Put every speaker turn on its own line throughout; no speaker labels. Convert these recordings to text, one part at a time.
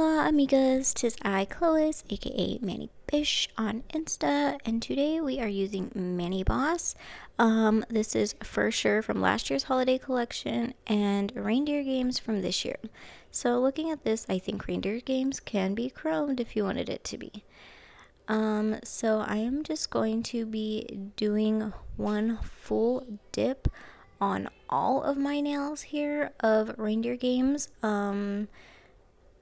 Hola amigas, tis I, Chlois, aka Manny Bish on Insta, and today we are using Manny Boss. This is for sure from last year's holiday collection and reindeer games from this year. So looking at this, I think reindeer games can be chromed if you wanted it to be. So I am just going to be doing one full dip on all of my nails here of reindeer games.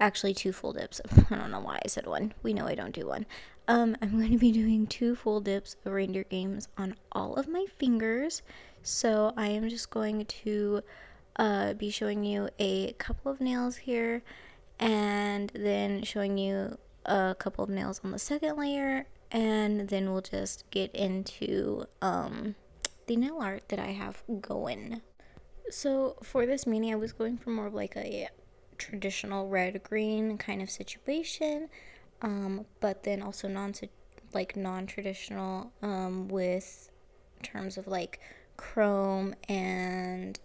Actually two full dips. I don't know why I said one. We know I don't do one. I'm going to be doing two full dips of reindeer games on all of my fingers. So I am just going to be showing you a couple of nails here and then showing you a couple of nails on the second layer, and then we'll just get into the nail art that I have going. So for this mini, I was going for more of like a traditional red-green kind of situation, but then also non-traditional with terms of like chrome and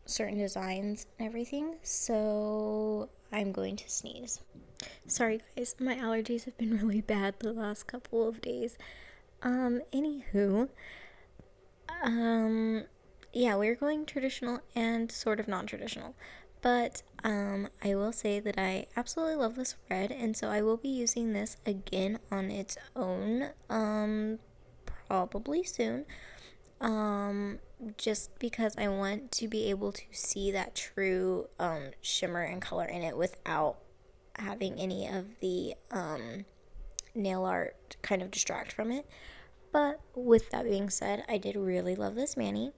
certain designs and everything. So I'm going to sneeze. Sorry guys, my allergies have been really bad the last couple of days. Anywho, yeah, we're going traditional and sort of non-traditional, but I will say that I absolutely love this red, and so I will be using this again on its own probably soon, just because I want to be able to see that true shimmer and color in it without having any of the nail art kind of distract from it. But with that being said, I did really love this mani.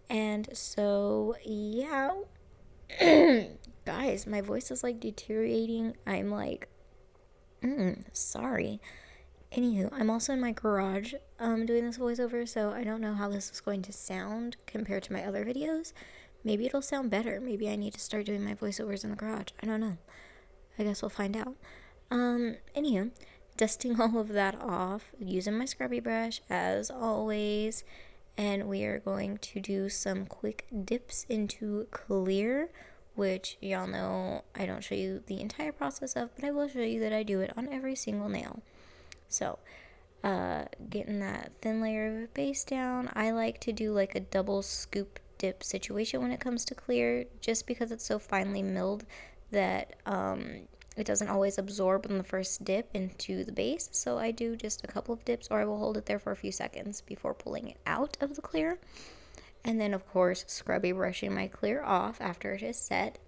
And so, yeah. Guys, my voice is like deteriorating. I'm like, sorry. Anywho, I'm also in my garage doing this voiceover, so I don't know how this is going to sound compared to my other videos. Maybe it'll sound better. Maybe I need to start doing my voiceovers in the garage. I don't know. I guess we'll find out. Anywho, dusting all of that off using my scrubby brush as always, and we are going to do some quick dips into clear, which y'all know I don't show you the entire process of, but I will show you that I do it on every single nail. So getting that thin layer of base down, I like to do like a double scoop dip situation when it comes to clear, just because it's so finely milled that it doesn't always absorb on the first dip into the base. So I do just a couple of dips, or I will hold it there for a few seconds before pulling it out of the clear. And then of course scrubby brushing my clear off after it is set,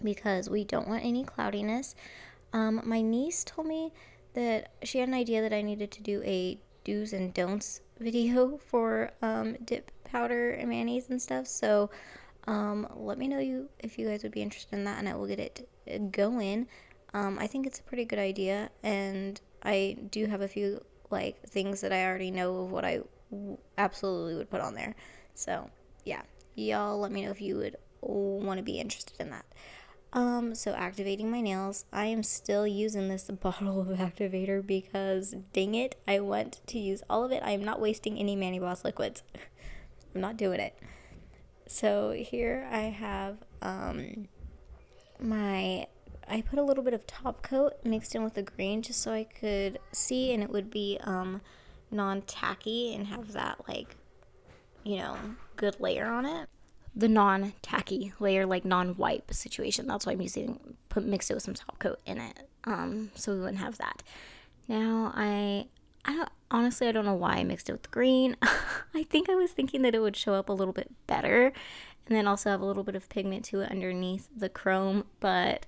because we don't want any cloudiness. My niece told me that she had an idea that I needed to do a do's and don'ts video for dip powder and mayonnaise and stuff. So let me know if you guys would be interested in that, and I will get it going. I think it's a pretty good idea, and I do have a few like things that I already know of what I absolutely would put on there. So yeah, y'all let me know if you would want to be interested in that. So activating my nails, I am still using this bottle of activator because dang it, I want to use all of it. I am not wasting any Manny Boss liquids. I'm not doing it. So here I have I put a little bit of top coat mixed in with the green just so I could see, and it would be non-tacky and have that like, good layer on it. The non-tacky layer, like non-wipe situation. That's why I'm mixed it with some top coat in it, so we wouldn't have that. Now I don't know why I mixed it with the green. I think I was thinking that it would show up a little bit better, and then also have a little bit of pigment to it underneath the chrome. But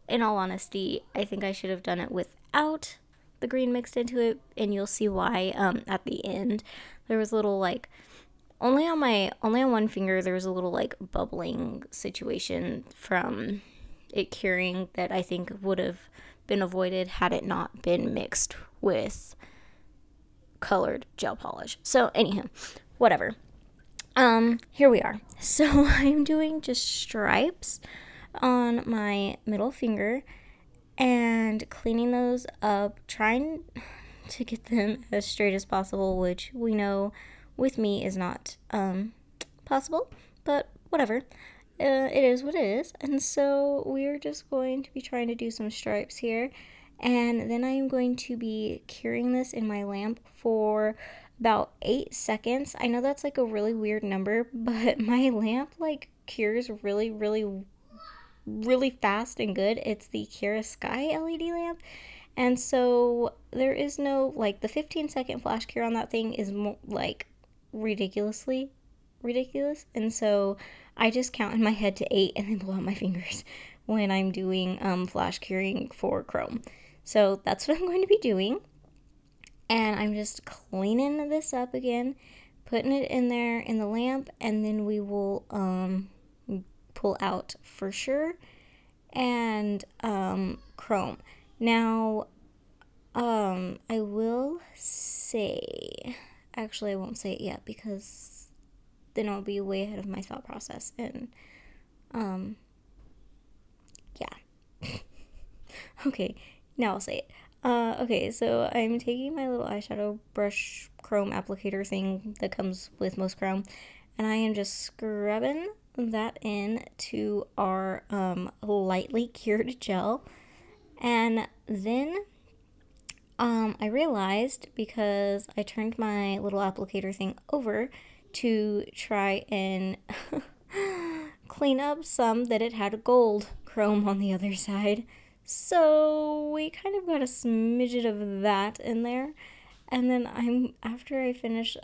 in all honesty, I think I should have done it without the green mixed into it, and you'll see why. At the end, there was a little like only on one finger there was a little like bubbling situation from it curing that I think would have been avoided had it not been mixed with colored gel polish. So anywho, whatever. Here we are. So I'm doing just stripes on my middle finger and cleaning those up, trying to get them as straight as possible, which we know with me is not possible, but whatever. it is what it is. And so we're just going to be trying to do some stripes here. And then I am going to be curing this in my lamp for about 8 seconds. I know that's like a really weird number, but my lamp like cures really fast and good. It's the Kira Sky LED lamp. And so there is no, like, the 15-second flash cure on that thing is like ridiculously ridiculous. And so I just count in my head to 8 and then blow out my fingers when I'm doing flash curing for Chrome. So that's what I'm going to be doing. And I'm just cleaning this up again, putting it in there in the lamp, and then we will pull out for sure and Chrome. Now, I will say, actually, I won't say it yet because then I'll be way ahead of my thought process. And, yeah. Okay, now I'll say it. Okay, so I'm taking my little eyeshadow brush chrome applicator thing that comes with most chrome, and I am just scrubbing that in to our lightly cured gel. And then I realized, because I turned my little applicator thing over to try and clean up some, that it had gold chrome on the other side. So we kind of got a smidget of that in there. And then after I finish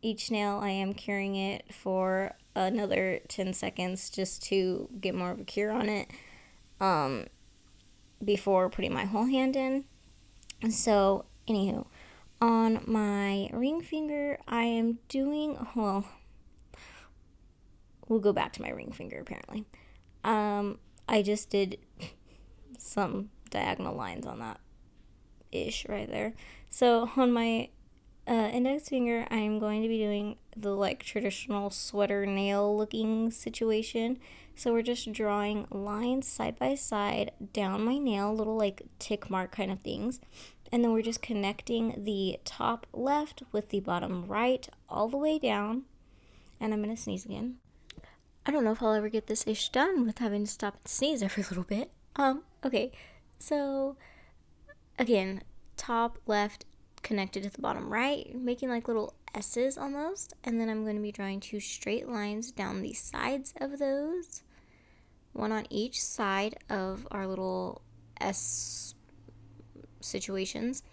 each nail, I am curing it for another 10 seconds just to get more of a cure on it before putting my whole hand in. So, anywho, on my ring finger, I am doing, well, we'll go back to my ring finger apparently. I just did some diagonal lines on that ish right there. So on my index finger, I am going to be doing the like traditional sweater nail looking situation. So we're just drawing lines side by side down my nail, little like tick mark kind of things. And then we're just connecting the top left with the bottom right all the way down. And I'm going to sneeze again. I don't know if I'll ever get this ish done with having to stop and sneeze every little bit. Okay. So again, top left connected to the bottom right, making like little S's almost. And then I'm going to be drawing 2 straight lines down the sides of those, one on each side of our little S situations.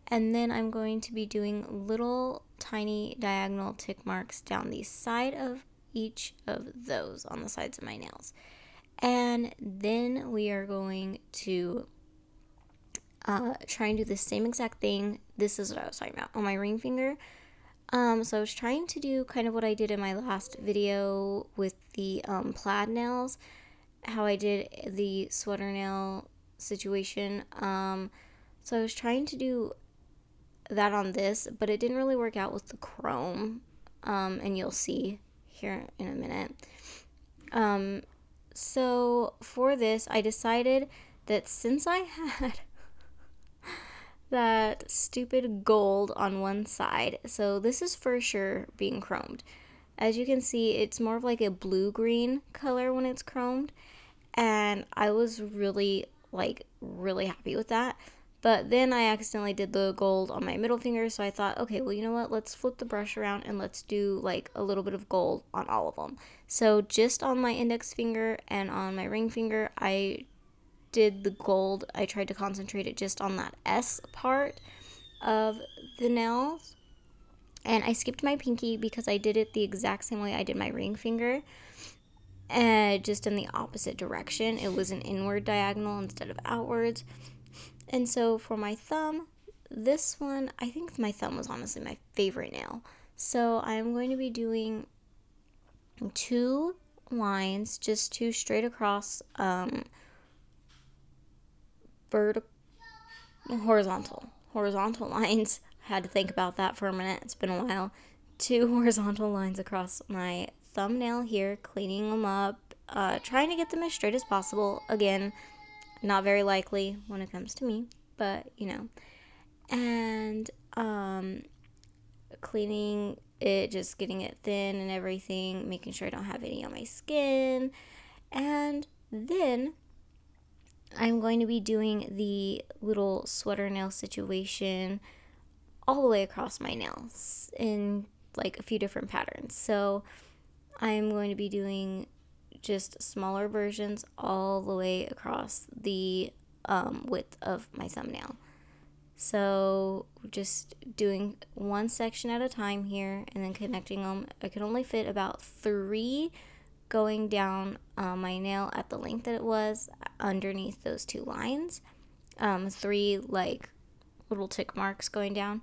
And then I'm going to be doing little tiny diagonal tick marks down the side of each of those on the sides of my nails. And then we are going to try and do the same exact thing. This is what I was talking about on my ring finger. So I was trying to do kind of what I did in my last video with the plaid nails, how I did the sweater nail situation. So I was trying to do that on this, but it didn't really work out with the chrome, and you'll see here in a minute. So for this, I decided that since I had that stupid gold on one side, so this is for sure being chromed. As you can see, it's more of like a blue-green color when it's chromed, and I was really happy with that. But then I accidentally did the gold on my middle finger, so I thought, okay, well, you know what? Let's flip the brush around and let's do like a little bit of gold on all of them. So just on my index finger and on my ring finger, I did the gold. I tried to concentrate it just on that S part of the nails. And I skipped my pinky because I did it the exact same way I did my ring finger, and just in the opposite direction. It was an inward diagonal instead of outwards. And so for my thumb, this one, I think my thumb was honestly my favorite nail. So I'm going to be doing 2 lines, just 2 straight across, horizontal lines. I had to think about that for a minute. It's been a while. 2 horizontal lines across my thumbnail here, cleaning them up, trying to get them as straight as possible. Again, not very likely when it comes to me, but you know. And cleaning just getting it thin and everything, making sure I don't have any on my skin. And then I'm going to be doing the little sweater nail situation all the way across my nails in like a few different patterns. So I'm going to be doing just smaller versions all the way across the width of my thumbnail. So just doing one section at a time here and then connecting them. I can only fit about 3 going down my nail at the length that it was underneath those 2 lines. 3 like little tick marks going down.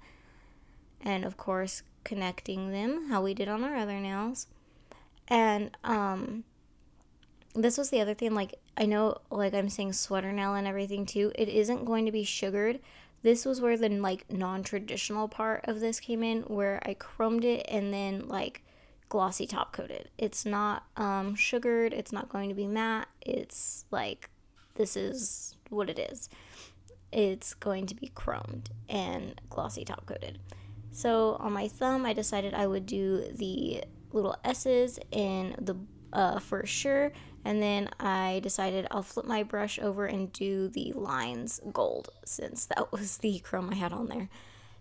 And of course connecting them how we did on our other nails. And this was the other thing, like I know like I'm saying sweater nail and everything too, it isn't going to be sugared. This was where the like non-traditional part of this came in, where I chromed it and then like glossy top coated. It's not sugared, it's not going to be matte, it's like this is what it is. It's going to be chromed and glossy top coated. So on my thumb I decided I would do the little S's in the for sure, and then I decided I'll flip my brush over and do the lines gold, since that was the chrome I had on there.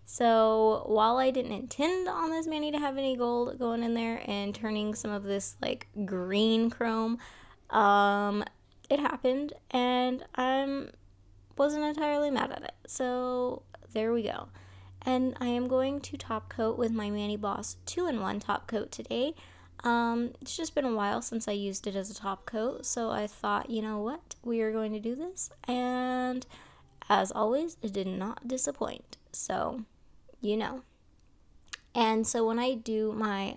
So while I didn't intend on this mani to have any gold going in there and turning some of this like green chrome, it happened, and I wasn't entirely mad at it. So there we go. And I am going to top coat with my Mani Boss 2-in-1 top coat today. It's just been a while since I used it as a top coat, so I thought, you know what, we are going to do this, and as always, it did not disappoint, so, you know. And so when I do my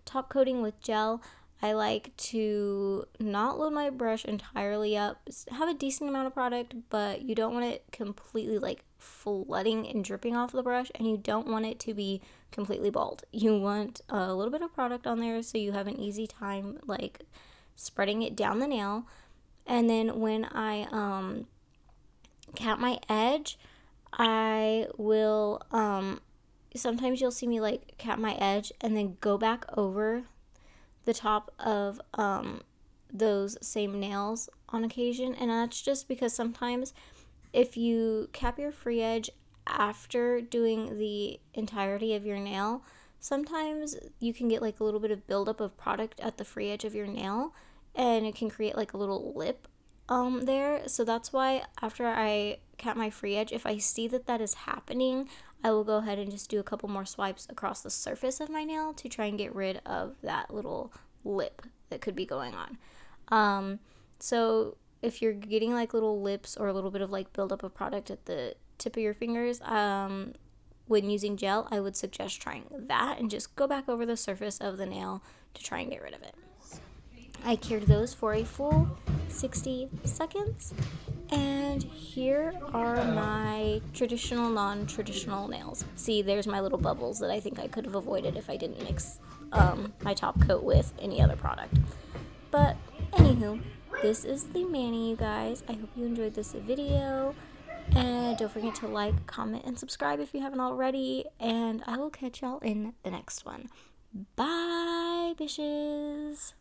top coating with gel, I like to not load my brush entirely up, have a decent amount of product, but you don't want it completely like flooding and dripping off the brush, and you don't want it to be completely bald. You want a little bit of product on there so you have an easy time like spreading it down the nail. And then when I cap my edge, I will sometimes you'll see me like cap my edge and then go back over the top of those same nails on occasion, and that's just because sometimes if you cap your free edge after doing the entirety of your nail, sometimes you can get like a little bit of buildup of product at the free edge of your nail, and it can create like a little lip there. So that's why after I cap my free edge, if I see that that is happening, I will go ahead and just do a couple more swipes across the surface of my nail to try and get rid of that little lip that could be going on. So if you're getting like little lips or a little bit of like buildup of product at the tip of your fingers, when using gel, I would suggest trying that and just go back over the surface of the nail to try and get rid of it. I cured those for a full 60 seconds, and here are my traditional, non-traditional nails. See, there's my little bubbles that I think I could have avoided if I didn't mix my top coat with any other product. But anywho, this is the mani, you guys. I hope you enjoyed this video, and don't forget to like, comment, and subscribe if you haven't already, and I will catch y'all in the next one. Bye, Bishes!